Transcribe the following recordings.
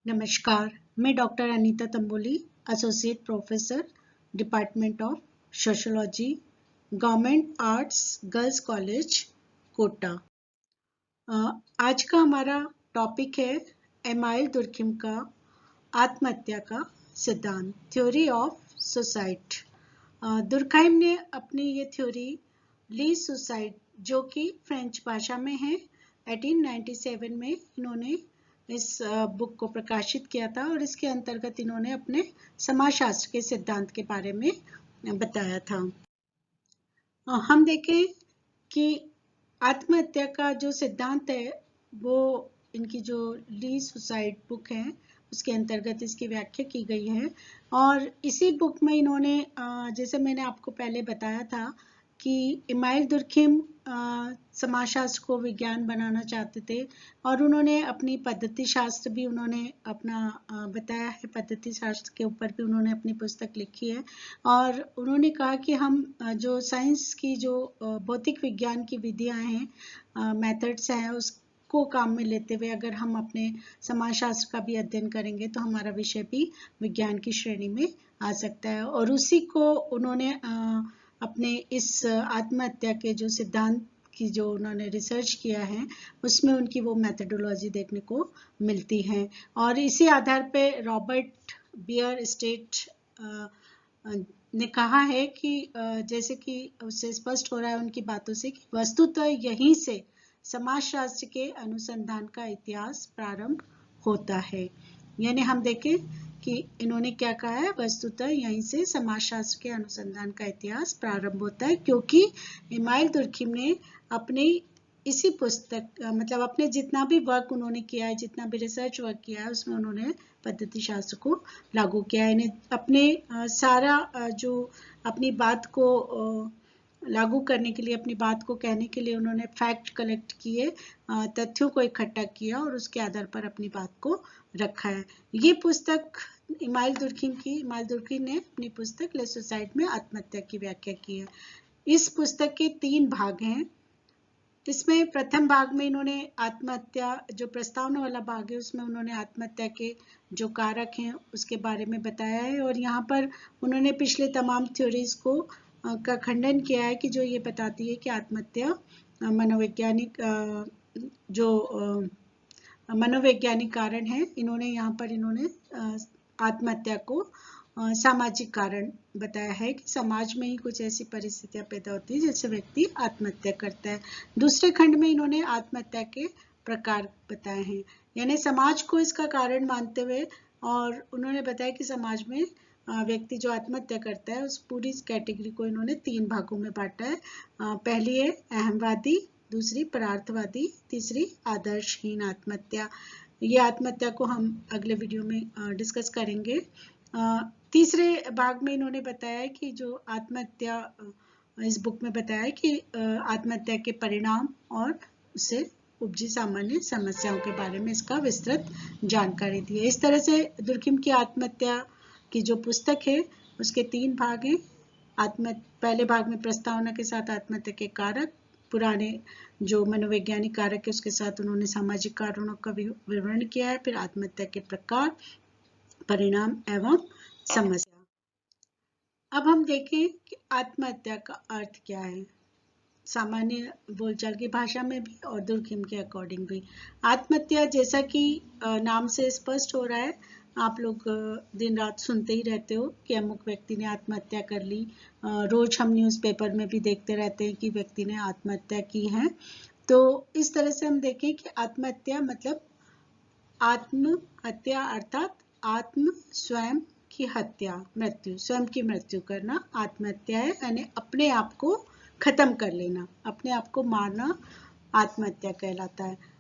नमस्कार, मैं doctor Anita Tamboli, associate professor, department of sociology, government arts girls college, Kota. आज का हमारा टॉपिक है एमाइल दुर्खिम का आत्महत्या का सिद्धांत, थ्योरी ऑफ सुसाइड। दुर्खिम ने अपनी ये थ्योरी ली सुसाइड, जो कि फ्रेंच भाषा में है, 1897 में इन्होंने इस बुक को प्रकाशित किया था और इसके अंतर्गत इन्होंने अपने समाजशास्त्र के सिद्धांत के बारे में बताया था। हम देखें कि आत्महत्या का जो सिद्धांत है वो इनकी जो ली सुसाइड बुक है उसके अंतर्गत इसकी व्याख्या की गई है। और इसी बुक में इन्होंने जैसे मैंने आपको पहले बताया था कि एमाइल दुर्खिम समाजशास्त्र को विज्ञान बनाना चाहते थे और उन्होंने अपनी पद्धति शास्त्र भी उन्होंने अपना बताया है, पद्धति शास्त्र के ऊपर भी उन्होंने अपनी पुस्तक लिखी है। और उन्होंने कहा कि हम जो साइंस की जो भौतिक विज्ञान की विधियां हैं, मेथड्स हैं, उसको काम में लेते हुए अगर हम अपने समाजशास्त्र का भी अध्ययन करेंगे तो हमारा विषय भी विज्ञान की श्रेणी में आ सकता है। और उसी को उन्होंने अपने इस आत्महत्या के जो सिद्धांत की जो उन्होंने रिसर्च किया है उसमें उनकी वो मेथडोलॉजी देखने को मिलती है। और इसी आधार पे रॉबर्ट बियर स्टेट ने कहा है कि जैसे कि उससे स्पष्ट हो रहा है उनकी बातों से कि वस्तुतः यहीं से समाजशास्त्र के अनुसंधान का इतिहास प्रारंभ होता है। यानी हम देखें कि इन्होंने क्या कहा है, वस्तुतः यहीं से समाजशास्त्र के अनुसंधान का इतिहास प्रारंभ होता है, क्योंकि एमाइल दुर्खिम ने अपने इसी पुस्तक मतलब अपने जितना भी वर्क उन्होंने किया है, जितना भी रिसर्च वर्क किया है, उसमें उन्होंने पद्धति शास्त्र को लागू किया है। इन्हें अपने सारा जो अपनी बात को लागू करने के लिए, अपनी बात को कहने के लिए उन्होंने फैक्ट कलेक्ट किए, तथ्यों को इकट्ठा किया और उसके आधार पर अपनी बात को रखा है। ये पुस्तक एमाइल दुर्खिम ने अपनी पुस्तक ले सुसाइड में आत्महत्या की व्याख्या की है। इस पुस्तक के 3 भाग हैं। इसमें प्रथम भाग में इन्होंने आत्महत्या, जो प्रस्तावना वाला भाग है उसमें उन्होंने आत्महत्या के जो कारक हैं उसके बारे में बताया है। और यहाँ पर उन्होंने पिछले तमाम थ्योरीज को का खंडन किया है कि जो ये बताती है कि आत्महत्या मनोवैज्ञानिक जो मनोवैज्ञानिक कारण है, इन्होंने आत्महत्या को सामाजिक कारण बताया है कि समाज में ही कुछ ऐसी परिस्थितियां पैदा होती है जिससे व्यक्ति आत्महत्या करता है। दूसरे खंड में इन्होंने आत्महत्या के प्रकार बताए हैं, यानी समाज को इसका कारण मानते हुए, और उन्होंने बताया कि समाज में व्यक्ति जो आत्महत्या करता है उस पूरी कैटेगरी को इन्होंने 3 भागों में बांटा है। पहली है अहमवादी, दूसरी परार्थवादी, तीसरी आदर्शहीन आत्महत्या। ये आत्महत्या को हम अगले वीडियो में डिस्कस करेंगे। तीसरे भाग में इन्होंने बताया कि जो आत्महत्या, इस बुक में बताया है कि आत्महत्या के परिणाम और उससे उपजी सामान्य समस्याओं के बारे में इसका विस्तृत जानकारी दी है। इस तरह से दुर्खिम की आत्महत्या की जो पुस्तक है उसके 3 भाग हैं। पहले भाग में प्रस्तावना के साथ आत्महत्या के कारक, पुराने जो मनोवैज्ञानिक कारक है उसके साथ उन्होंने सामाजिक कारणों का विवरण किया है। फिर आत्महत्या के प्रकार, परिणाम एवं समस्या। अब हम देखें कि आत्महत्या का अर्थ क्या है, सामान्य बोलचाल की भाषा में भी और दुर्खिम के अकॉर्डिंग भी। आत्महत्या, जैसा कि नाम से स्पष्ट हो रहा है, आप लोग दिन रात सुनते ही रहते हो कि अमुक व्यक्ति ने आत्महत्या कर ली। रोज हम न्यूज़पेपर में भी देखते रहते हैं कि व्यक्ति ने आत्महत्या की है। तो इस तरह से हम देखें कि आत्महत्या मतलब आत्महत्या अर्थात आत्म स्वयं की हत्या, मृत्यु, स्वयं की मृत्यु करना आत्महत्या है। यानी अपने आप को खत्म कर लेना, अपने आप को मारना आत्महत्या कहलाता है।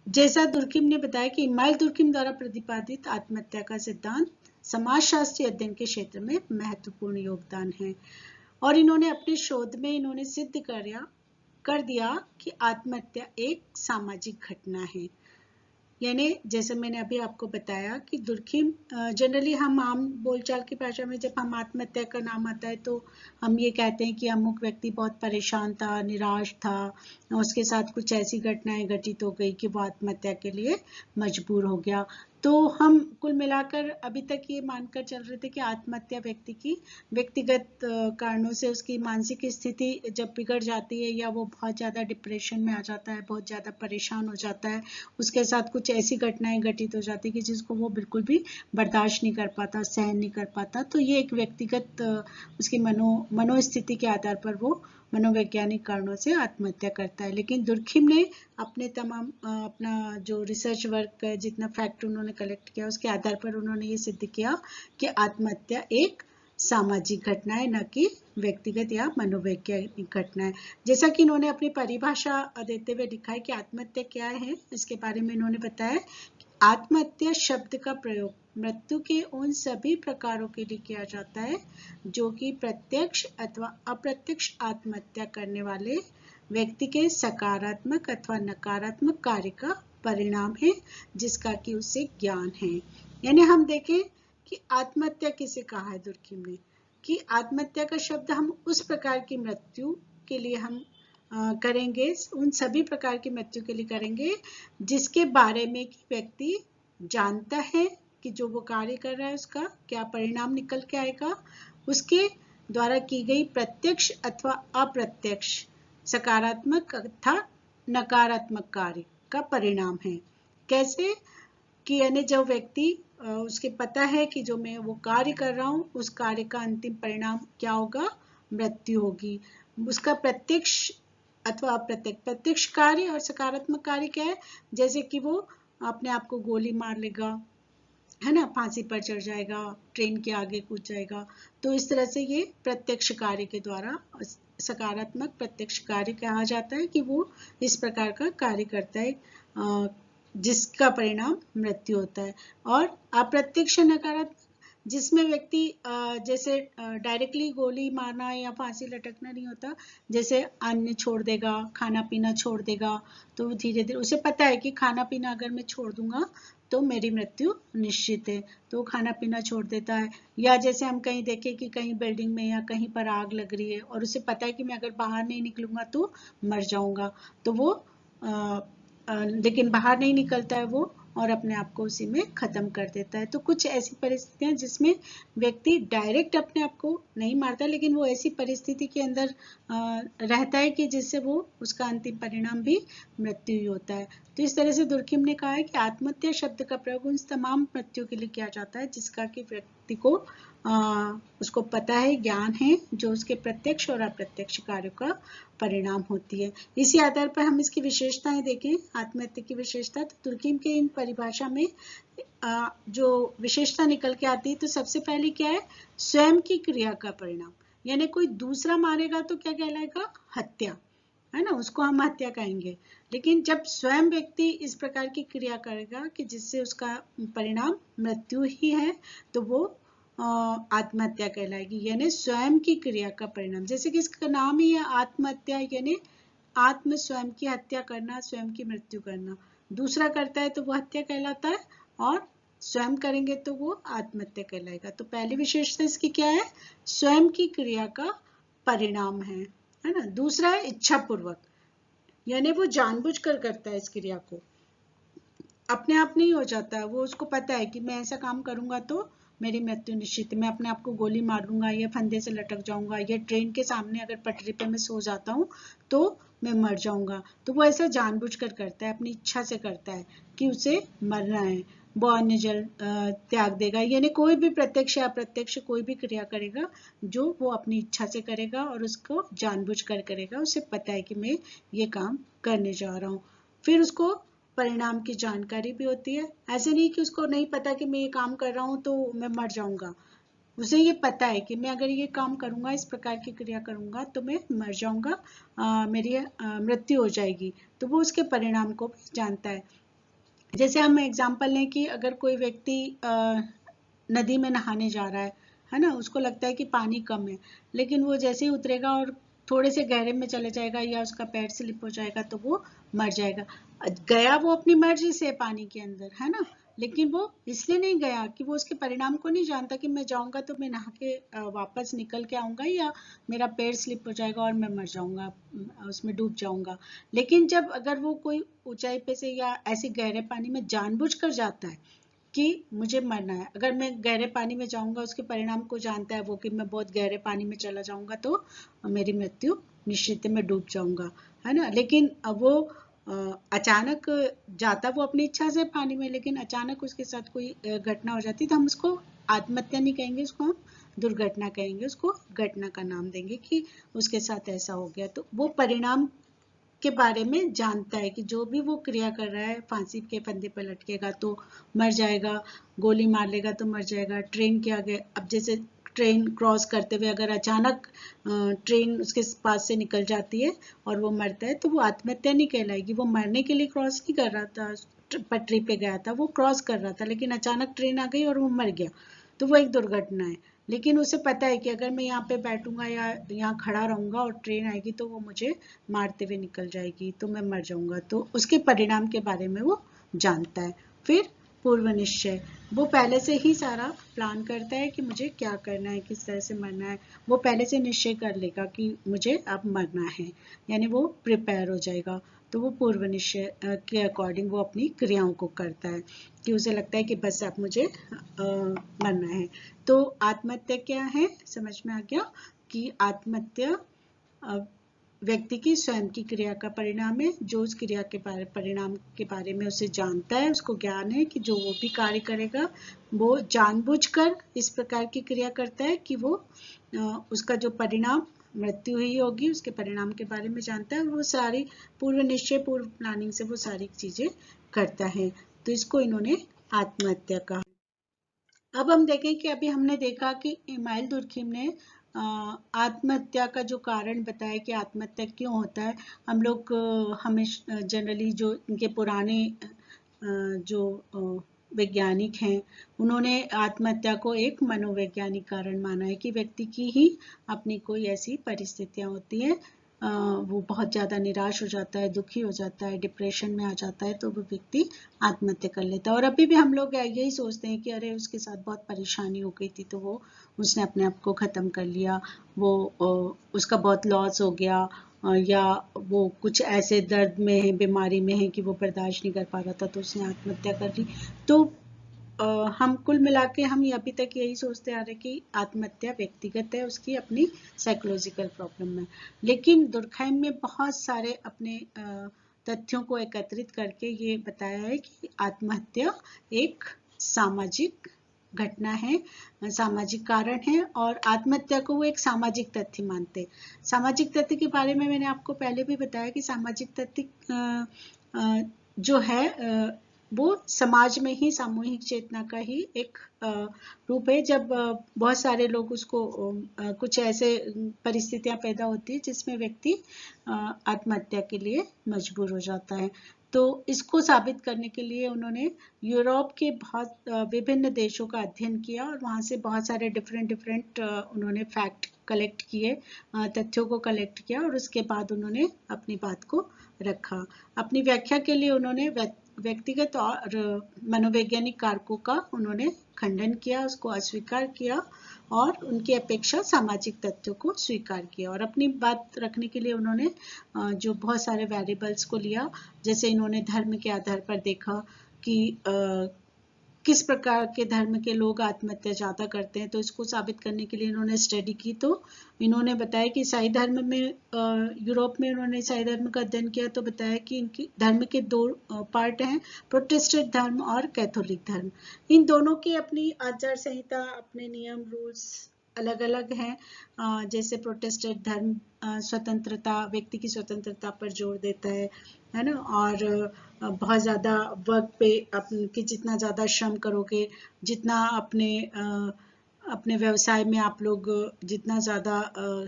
जैसा दुर्खिम ने बताया कि एमाइल दुर्खिम द्वारा प्रतिपादित आत्महत्या का सिद्धांत समाजशास्त्रीय अध्ययन के क्षेत्र में महत्वपूर्ण योगदान है। और इन्होंने अपने शोध में इन्होंने सिद्ध कर दिया कि आत्महत्या एक सामाजिक घटना है। यानी जैसे मैंने अभी आपको बताया कि दुर्खिम जनरली हम आम बोलचाल की भाषा में जब हम आत्महत्या का नाम आता है तो हम ये कहते हैं कि अमुक व्यक्ति बहुत परेशान था, निराश था, उसके साथ कुछ ऐसी घटनाएं घटित हो गई कि वो आत्महत्या के लिए मजबूर हो गया। तो हम कुल मिलाकर अभी तक ये मानकर चल रहे थे कि आत्महत्या व्यक्ति की व्यक्तिगत कारणों से उसकी मानसिक स्थिति जब बिगड़ जाती है या वो बहुत ज़्यादा डिप्रेशन में आ जाता है, बहुत ज़्यादा परेशान हो जाता है, उसके साथ कुछ ऐसी घटनाएं घटित हो जाती कि जिसको वो बिल्कुल भी बर्दाश्त नहीं कर पाता, सहन नहीं कर पाता, तो ये एक व्यक्तिगत उसकी मनोस्थिति के आधार पर वो मनोवैज्ञानिक कारणों से आत्महत्या करता है। लेकिन दुर्खिम ने अपने तमाम अपना जो रिसर्च वर्क जितना फैक्ट उन्होंने कलेक्ट किया उसके आधार पर उन्होंने ये सिद्ध किया कि आत्महत्या एक सामाजिक घटना है, न कि व्यक्तिगत या मनोवैज्ञानिक घटना है। जैसा कि इन्होंने अपनी परिभाषा देते हुए लिखा है कि आत्महत्या क्या है, इसके बारे में इन्होंने बताया कि आत्महत्या शब्द का प्रयोग मृत्यु के उन सभी प्रकारों के लिए किया जाता है जो कि प्रत्यक्ष अथवा अप्रत्यक्ष आत्महत्या करने वाले व्यक्ति के सकारात्मक अथवा नकारात्मक कार्य का परिणाम है, जिसका कि उसे ज्ञान है। यानी हम देखें कि आत्महत्या किसे कहा है दुर्खिम ने, कि आत्महत्या का शब्द हम उस प्रकार की मृत्यु के लिए हम करेंगे, उन सभी प्रकार की मृत्यु के लिए करेंगे जिसके बारे में कि व्यक्ति जानता है कि जो वो कार्य कर रहा है उसका क्या परिणाम निकल के आएगा, उसके द्वारा की गई प्रत्यक्ष अथवा अप्रत्यक्ष सकारात्मक तथा नकारात्मक कार्य का परिणाम है। कैसे कि यानी जब व्यक्ति उसके पता है कि जो मैं वो कार्य कर रहा हूँ उस कार्य का अंतिम परिणाम क्या होगा, मृत्यु होगी। उसका प्रत्यक्ष अथवा अप्रत्यक्ष, प्रत्यक्ष कार्य और सकारात्मक कार्य क्या है, जैसे कि वो अपने आप को गोली मार लेगा, है ना, फांसी पर चढ़ जाएगा, ट्रेन के आगे कूद जाएगा। तो इस तरह से ये प्रत्यक्ष कार्य के द्वारा सकारात्मक प्रत्यक्ष कार्य कहा जाता है कि वो इस प्रकार का कार्य करता है जिसका परिणाम मृत्यु होता है। और अप्रत्यक्ष नकारात्मक जिसमें व्यक्ति जैसे डायरेक्टली गोली मारना या फांसी लटकना नहीं होता, जैसे अन्न छोड़ देगा, खाना पीना छोड़ देगा, तो धीरे धीरे उसे पता है कि खाना पीना अगर मैं छोड़ दूंगा तो मेरी मृत्यु निश्चित है, तो खाना पीना छोड़ देता है। या जैसे हम कहीं देखें कि कहीं बिल्डिंग में या कहीं पर आग लग रही है और उसे पता है कि मैं अगर बाहर नहीं निकलूंगा तो मर जाऊंगा, तो वो लेकिन बाहर नहीं निकलता है वो और अपने आप को उसी में खत्म कर देता है। तो कुछ ऐसी परिस्थितियां जिसमें व्यक्ति डायरेक्ट अपने आप को नहीं मारता, लेकिन वो ऐसी परिस्थिति के अंदर रहता है कि जिससे वो उसका अंतिम परिणाम भी मृत्यु ही होता है। तो इस तरह से दुर्खिम ने कहा है कि आत्महत्या शब्द का प्रयोग उन तमाम मृत्यु के लिए किया जाता है जिसका कि व्यक्ति को उसको पता है, ज्ञान है, जो उसके प्रत्यक्ष और अप्रत्यक्ष कार्यों का परिणाम होती है। इसी आधार पर हम इसकी विशेषताएं देखें, आत्महत्या की विशेषता, तो तुर्कीम के इन परिभाषा में जो विशेषता निकल के आती है, तो सबसे पहले क्या है, स्वयं की क्रिया का परिणाम। यानी कोई दूसरा मारेगा तो क्या कहलाएगा, हत्या, है ना, उसको हम हत्या कहेंगे। लेकिन जब स्वयं व्यक्ति इस प्रकार की क्रिया करेगा कि जिससे उसका परिणाम मृत्यु ही है, तो वो आत्महत्या कहलाएगी। यानी स्वयं की क्रिया का परिणाम, जैसे कि इसका नाम ही है आत्महत्या, यानी आत्म स्वयं की हत्या करना, स्वयं की मृत्यु करना। दूसरा करता है तो वो हत्या कहलाता है और स्वयं करेंगे तो वो आत्महत्या कहलाएगा। तो पहली विशेषता इसकी क्या है, स्वयं की क्रिया का परिणाम है ना। दूसरा है इच्छा पूर्वक, यानी वो जानबूझकर करता है इस क्रिया को, अपने आप नहीं हो जाता है, वो उसको पता है कि मैं ऐसा काम करूंगा तो मेरी मृत्यु निश्चित है, मैं अपने आप को गोली मारूंगा या फंदे से लटक जाऊंगा या ट्रेन के सामने अगर पटरी पे मैं सो जाता हूँ तो मैं मर जाऊंगा। तो वो ऐसा जानबूझकर करता है, अपनी इच्छा से करता है कि उसे मरना है, वो अन्य जल त्याग देगा। यानी कोई भी प्रत्यक्ष या अप्रत्यक्ष कोई भी क्रिया करेगा जो वो अपनी इच्छा से करेगा और उसको जानबूझकर करेगा, उसे पता है कि मैं ये काम करने जा रहा हूँ। फिर उसको परिणाम की जानकारी भी होती है, ऐसे नहीं कि उसको नहीं पता कि मैं ये काम कर रहा हूँ तो मैं मर जाऊंगा, उसे ये पता है कि मैं अगर ये काम करूंगा, इस प्रकार की क्रिया करूंगा तो मैं मर जाऊंगा, मेरी मृत्यु हो जाएगी, तो वो उसके परिणाम को भी जानता है। जैसे हम एग्जाम्पल लें कि अगर कोई व्यक्ति नदी में नहाने जा रहा है ना, उसको लगता है कि पानी कम है, लेकिन वो जैसे ही उतरेगा और थोड़े से गहरे में चले जाएगा या उसका पैर स्लिप हो जाएगा तो वो मर जाएगा। गया वो अपनी मर्जी से पानी के अंदर, है ना, लेकिन वो इसलिए नहीं गया कि वो उसके परिणाम को नहीं जानता कि मैं जाऊंगा तो मैं नहा के वापस निकल के आऊंगा या मेरा पैर स्लिप हो जाएगा और मैं मर जाऊंगा, उसमें डूब जाऊंगा। लेकिन जब अगर वो कोई ऊंचाई पे से या ऐसे गहरे पानी में जानबूझकर जाता है कि मुझे मरना है, अगर मैं गहरे पानी में जाऊंगा, उसके परिणाम को जानता है वो कि मैं बहुत गहरे पानी में चला जाऊंगा तो मेरी मृत्यु निश्चित है, मैं डूब जाऊंगा, है ना। लेकिन अब वो अचानक जाता वो अपनी इच्छा से पानी में, लेकिन अचानक उसके साथ कोई घटना हो जाती तो हम उसको आत्महत्या नहीं कहेंगे, उसको हम दुर्घटना कहेंगे, उसको घटना का नाम देंगे कि उसके साथ ऐसा हो गया। तो वो परिणाम के बारे में जानता है कि जो भी वो क्रिया कर रहा है, फांसी के फंदे पर लटकेगा तो मर जाएगा, गोली मार लेगा तो मर जाएगा, ट्रेन के आगे, अब जैसे ट्रेन क्रॉस करते हुए अगर अचानक ट्रेन उसके पास से निकल जाती है और वो मरता है तो वो आत्महत्या नहीं कहलाएगी, वो मरने के लिए क्रॉस नहीं कर रहा था, पटरी पे गया था, वो क्रॉस कर रहा था, लेकिन अचानक ट्रेन आ गई और वो मर गया, तो वो एक दुर्घटना है। लेकिन उसे पता है कि अगर मैं यहाँ पे बैठूंगा या यहाँ खड़ा रहूंगा और ट्रेन आएगी तो वो मुझे मारते हुए निकल जाएगी तो मैं मर जाऊंगा, तो उसके परिणाम के बारे में वो जानता है। फिर पूर्व निश्चय, वो पहले से ही सारा प्लान करता है कि मुझे क्या करना है, किस तरह से मरना है, वो पहले से निश्चय कर लेगा कि मुझे अब मरना है, यानी वो प्रिपेयर हो जाएगा। तो वो पूर्व निश्चय के अकॉर्डिंग वो अपनी क्रियाओं को करता है कि उसे लगता है कि बस अब मुझे मरना है। तो आत्महत्या क्या है, समझ में आ गया कि आत्महत्या व्यक्ति की स्वयं की क्रिया का परिणाम है, जो उस क्रिया के परिणाम के बारे में उसे जानता है, उसको ज्ञान है कि जो वो भी कार्य करेगा वो जानबूझकर इस प्रकार की क्रिया करता है कि वो उसका जो परिणाम मृत्यु ही होगी, उसके परिणाम के बारे में जानता है, वो सारी पूर्व निश्चय, पूर्व प्लानिंग से वो सारी चीजें करता है। तो इसको इन्होंने आत्महत्या कहा। अब हम देखें कि अभी हमने देखा कि इमाइल दुर्खिम ने आत्महत्या का जो कारण बताया कि आत्महत्या क्यों होता है। हम लोग हमेशा जनरली जो इनके पुराने जो वैज्ञानिक हैं उन्होंने आत्महत्या को एक मनोवैज्ञानिक कारण माना है कि व्यक्ति की ही अपनी कोई ऐसी परिस्थितियां होती हैं, वो बहुत ज़्यादा निराश हो जाता है, दुखी हो जाता है, डिप्रेशन में आ जाता है, तो वो व्यक्ति आत्महत्या कर लेता है। और अभी भी हम लोग यही सोचते हैं कि अरे उसके साथ बहुत परेशानी हो गई थी तो वो उसने अपने आप को ख़त्म कर लिया, वो उसका बहुत लॉस हो गया, या वो कुछ ऐसे दर्द में है, बीमारी में है कि वो बर्दाश्त नहीं कर पा रहा था तो उसने आत्महत्या कर ली। तो हम कुल मिला के हम अभी तक यही सोचते आ रहे कि आत्महत्या व्यक्तिगत है, उसकी अपनी साइकोलॉजिकल प्रॉब्लम है। लेकिन दुर्खैम में बहुत सारे अपने तथ्यों को एकत्रित करके ये बताया है कि आत्महत्या एक सामाजिक घटना है, सामाजिक कारण है, और आत्महत्या को वो एक सामाजिक तथ्य मानते। सामाजिक तथ्य के बारे में मैंने आपको पहले भी बताया कि सामाजिक तथ्य जो है वो समाज में ही सामूहिक चेतना का ही एक रूप है। जब बहुत सारे लोग उसको कुछ ऐसे परिस्थितियां पैदा होती है जिसमें व्यक्ति आत्महत्या के लिए मजबूर हो जाता है। तो इसको साबित करने के लिए उन्होंने यूरोप के बहुत विभिन्न देशों का अध्ययन किया और वहाँ से बहुत सारे डिफरेंट उन्होंने फैक्ट कलेक्ट किए, तथ्यों को कलेक्ट किया और उसके बाद उन्होंने अपनी बात को रखा। अपनी व्याख्या के लिए उन्होंने व्यक्तिगत और मनोवैज्ञानिक कारकों का उन्होंने खंडन किया, उसको अस्वीकार किया और उनकी अपेक्षा सामाजिक तथ्यों को स्वीकार किया। और अपनी बात रखने के लिए उन्होंने जो बहुत सारे वेरिएबल्स को लिया, जैसे इन्होंने धर्म के आधार पर देखा कि किस प्रकार के धर्म के लोग आत्महत्या ज़्यादा करते हैं, तो इसको साबित करने के लिए इन्होंने स्टडी की। तो इन्होंने बताया कि ईसाई धर्म में यूरोप में उन्होंने ईसाई धर्म का अध्ययन किया तो बताया कि इनकी धर्म के दो पार्ट हैं, प्रोटेस्टेंट धर्म और कैथोलिक धर्म। इन दोनों की अपनी आचार संहिता, अपने नियम रूल्स अलग अलग हैं। जैसे प्रोटेस्टेंट धर्म स्वतंत्रता, व्यक्ति की स्वतंत्रता पर जोर देता है ना, और बहुत ज़्यादा वर्क पे कि जितना ज़्यादा श्रम करोगे, जितना अपने व्यवसाय में आप लोग जितना ज़्यादा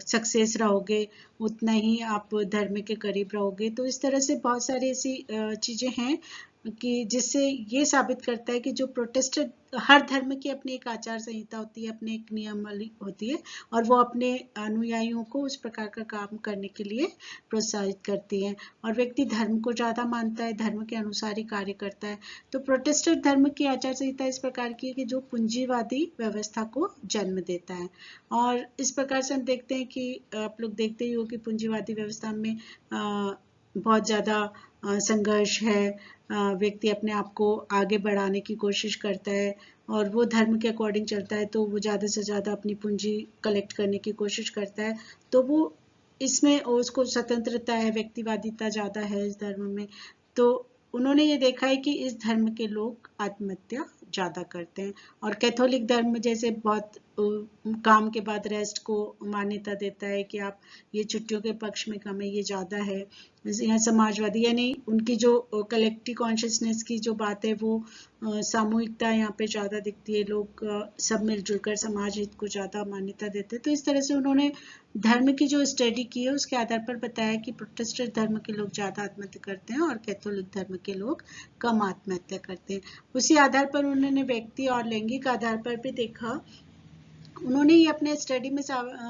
सक्सेस रहोगे उतना ही आप धर्म के करीब रहोगे। तो इस तरह से बहुत सारी ऐसी चीज़ें हैं कि जिससे ये साबित करता है कि जो प्रोटेस्टेंट, हर धर्म की अपनी एक आचार संहिता होती है, अपनी एक नियमावली होती है, और वो अपने अनुयायियों को उस प्रकार का काम करने के लिए प्रोत्साहित करती है। और व्यक्ति धर्म को ज़्यादा मानता है, धर्म के अनुसार ही कार्य करता है। तो प्रोटेस्टेंट धर्म की आचार संहिता इस प्रकार की है कि जो पूंजीवादी व्यवस्था को जन्म देता है। और इस प्रकार से हम देखते हैं कि आप लोग देखते ही हो कि पूंजीवादी व्यवस्था में बहुत ज़्यादा संघर्ष है। व्यक्ति अपने आप को आगे बढ़ाने की कोशिश करता है, और वो धर्म के अकॉर्डिंग चलता है, तो वो ज़्यादा से ज़्यादा अपनी पूंजी कलेक्ट करने की कोशिश करता है। तो वो इसमें उसको स्वतंत्रता है, व्यक्तिवादिता ज़्यादा है इस धर्म में। तो उन्होंने ये देखा है कि इस धर्म के लोग आत्महत्या ज़्यादा करते हैं। और कैथोलिक धर्म जैसे बहुत काम के बाद रेस्ट को मान्यता देता है कि आप ये छुट्टियों के पक्ष में कम है, ये ज़्यादा है। यहाँ समाजवादी, यानी उनकी जो कलेक्टिव कॉन्शियसनेस की जो बात है, वो सामूहिकता यहाँ पे ज़्यादा दिखती है। लोग सब मिलजुल कर समाज हित को ज़्यादा मान्यता देते हैं। तो इस तरह से उन्होंने धर्म की जो स्टडी की है उसके आधार पर बताया कि प्रोटेस्टेंट धर्म के लोग ज़्यादा आत्महत्या करते हैं और कैथोलिक धर्म के लोग कम आत्महत्या करते हैं। उसी आधार पर उन्होंने व्यक्ति और लैंगिक आधार पर भी देखा। उन्होंने ये अपने स्टडी में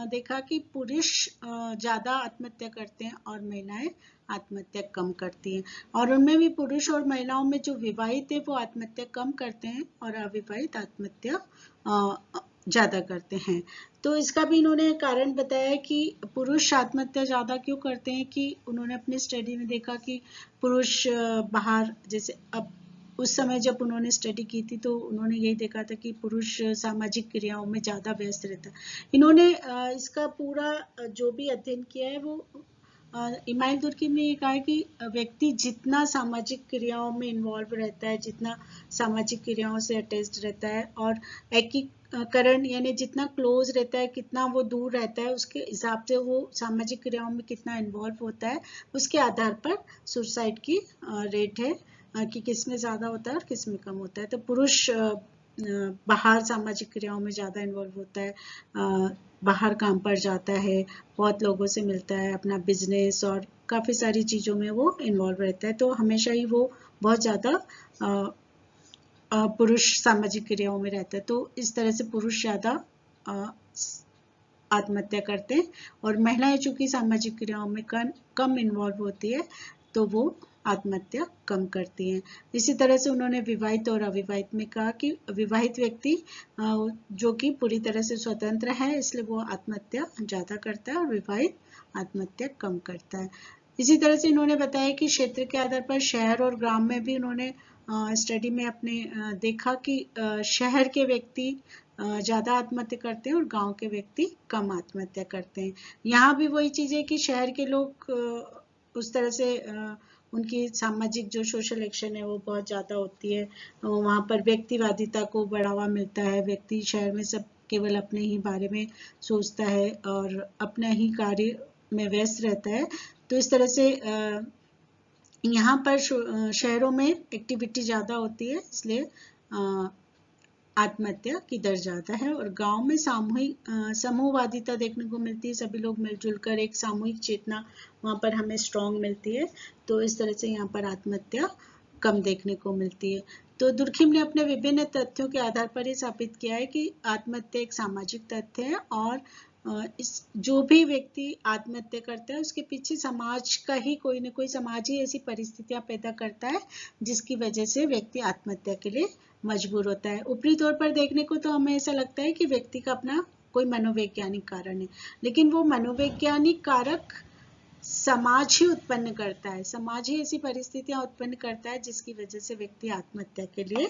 देखा कि पुरुष ज़्यादा आत्महत्या करते हैं और महिलाएं आत्महत्या कम करती हैं। और उनमें भी पुरुष और महिलाओं में जो विवाहित है वो आत्महत्या कम करते हैं और अविवाहित आत्महत्या ज़्यादा करते हैं। तो इसका भी इन्होंने कारण बताया कि पुरुष आत्महत्या ज़्यादा क्यों करते हैं, कि उन्होंने अपनी स्टडी में देखा कि पुरुष बाहर, जैसे अब उस समय जब उन्होंने स्टडी की थी तो उन्होंने यही देखा था कि पुरुष सामाजिक क्रियाओं में ज़्यादा व्यस्त रहता है। इन्होंने इसका पूरा जो भी अध्ययन किया है वो इमाइल दुर्किम ने ये कहा है कि व्यक्ति जितना सामाजिक क्रियाओं में इन्वॉल्व रहता है, जितना सामाजिक क्रियाओं से अटैच्ड रहता है, और एकीकरण यानी जितना क्लोज रहता है, कितना वो दूर रहता है, उसके हिसाब से वो सामाजिक क्रियाओं में कितना इन्वॉल्व होता है, उसके आधार पर सुसाइड की रेट है कि किस में ज़्यादा होता है और किस में कम होता है। तो पुरुष बाहर सामाजिक क्रियाओं में ज़्यादा इन्वॉल्व होता है, बाहर काम पर जाता है, बहुत लोगों से मिलता है, अपना बिजनेस और काफ़ी सारी चीज़ों में वो इन्वॉल्व रहता है। तो हमेशा ही वो बहुत ज़्यादा पुरुष सामाजिक क्रियाओं में रहता है। तो इस तरह से पुरुष ज़्यादा आत्महत्या करते हैं, और महिलाएं चूंकि सामाजिक क्रियाओं में कम इन्वॉल्व होती है तो वो आत्महत्या कम करती हैं। इसी तरह से उन्होंने विवाहित और अविवाहित में कहा कि विवाहित व्यक्ति जो कि पूरी तरह से स्वतंत्र है, इसलिए वो आत्महत्या ज़्यादा करता है, और विवाहित आत्महत्या कम करता है। इसी तरह से इन्होंने बताया कि क्षेत्र के आधार पर शहर और ग्राम में भी उन्होंने स्टडी में अपने देखा कि शहर के व्यक्ति ज़्यादा आत्महत्या करते हैं और गांव के व्यक्ति कम आत्महत्या करते हैं। यहाँ भी वही चीज़ है कि शहर के लोग उस तरह से उनकी सामाजिक जो सोशल एक्शन है वो बहुत ज़्यादा होती है, वहाँ पर व्यक्तिवादिता को बढ़ावा मिलता है। व्यक्ति शहर में सब केवल अपने ही बारे में सोचता है और अपने ही कार्य में व्यस्त रहता है। तो इस तरह से यहाँ पर शहरों में एक्टिविटी ज़्यादा होती है, इसलिए आत्महत्या की दर ज़्यादा है। और गांव में समूहवादिता देखने को मिलती है, सभी लोग मिलजुल कर एक सामूहिक चेतना वहाँ पर हमें स्ट्रॉन्ग मिलती है। तो इस तरह से यहाँ पर आत्महत्या कम देखने को मिलती है। तो दुर्खिम ने अपने विभिन्न तथ्यों के आधार पर ये साबित किया है कि आत्महत्या एक सामाजिक तथ्य है, और इस जो भी व्यक्ति आत्महत्या करता है उसके पीछे समाज का ही कोई ना कोई, समाज ही ऐसी परिस्थितियां पैदा करता है जिसकी वजह से व्यक्ति आत्महत्या के लिए मजबूर होता है। ऊपरी तौर पर देखने को तो हमें ऐसा लगता है कि व्यक्ति का अपना कोई मनोवैज्ञानिक कारण है, लेकिन वो मनोवैज्ञानिक कारक समाज ही उत्पन्न करता है। समाज ही ऐसी परिस्थितियां उत्पन्न करता है जिसकी वजह से व्यक्ति आत्महत्या के लिए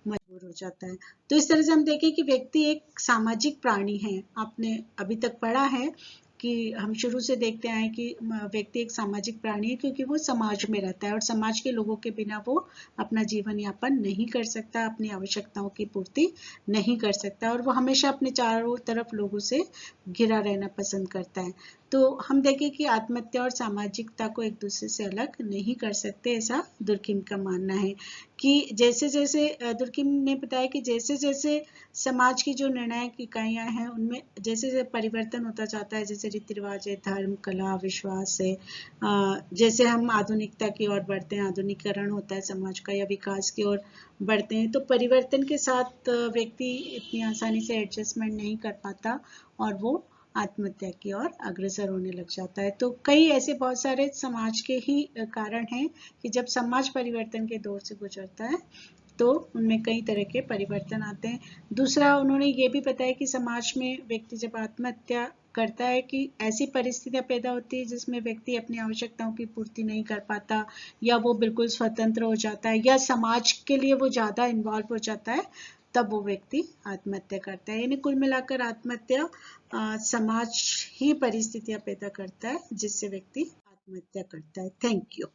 मजबूर हो जाता है। तो इस तरह से हम देखें कि व्यक्ति एक सामाजिक प्राणी है। आपने अभी तक पढ़ा है कि हम शुरू से देखते आए कि व्यक्ति एक सामाजिक प्राणी है, क्योंकि वो समाज में रहता है और समाज के लोगों के बिना वो अपना जीवन यापन नहीं कर सकता, अपनी आवश्यकताओं की पूर्ति नहीं कर सकता, और वो हमेशा अपने चारों तरफ लोगों से घिरा रहना पसंद करता है। तो हम देखें कि आत्महत्या और सामाजिकता को एक दूसरे से अलग नहीं कर सकते, ऐसा दुर्किम का मानना है कि जैसे जैसे दुर्किम ने बताया कि जैसे जैसे समाज की जो निर्णायक इकाइयाँ हैं उनमें जैसे जैसे परिवर्तन होता जाता है, जैसे रीति रिवाज है, धर्म, कला, विश्वास है, जैसे हम आधुनिकता की ओर बढ़ते हैं, आधुनिकीकरण होता है समाज का या विकास की ओर बढ़ते हैं, तो परिवर्तन के साथ व्यक्ति इतनी आसानी से एडजस्टमेंट नहीं कर पाता और वो आत्महत्या की ओर अग्रसर होने लग जाता है। तो कई ऐसे बहुत सारे समाज के ही कारण हैं कि जब समाज परिवर्तन के दौर से गुजरता है तो उनमें कई तरह के परिवर्तन आते हैं। दूसरा, उन्होंने ये भी बताया कि समाज में व्यक्ति जब आत्महत्या करता है कि ऐसी परिस्थितियां पैदा होती है जिसमें व्यक्ति अपनी आवश्यकताओं की पूर्ति नहीं कर पाता या वो बिल्कुल स्वतंत्र हो जाता है या समाज के लिए वो ज़्यादा इन्वॉल्व हो जाता है, तब वो व्यक्ति आत्महत्या करता है। यानी कुल मिलाकर आत्महत्या समाज ही परिस्थितियां पैदा करता है जिससे व्यक्ति आत्महत्या करता है। Thank you.